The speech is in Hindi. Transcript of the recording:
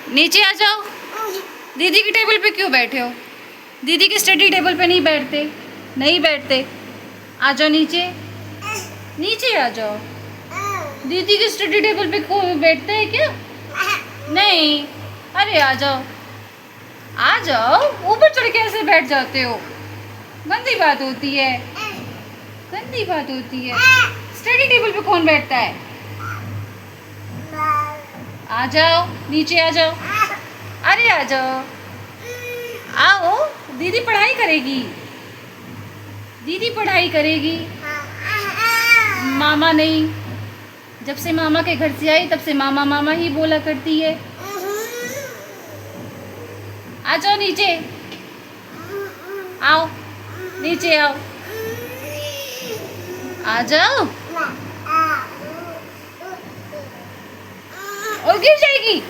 नीचे आ जाओ। दीदी की टेबल पे क्यों बैठे हो? दीदी की स्टडी टेबल पे नहीं बैठते, नहीं बैठते। आ जाओ नीचे, नीचे आ जाओ। दीदी की स्टडी टेबल पे बैठते हैं क्या? नहीं। अरे आ जाओ, आ जाओ। ऊपर चढ़ के ऐसे बैठ जाते हो, गंदी बात होती है, गंदी बात होती है। स्टडी टेबल पे कौन बैठता है? आ जाओ, नीचे आ जाओ। अरे आ जाओ, आओ। दीदी पढ़ाई करेगी, दीदी पढ़ाई करेगी। मामा नहीं, जब से मामा के घर से आई तब से मामा मामा ही बोला करती है। आ जाओ नीचे, आओ नीचे आओ, आ जाओ। और गिर जाएगी।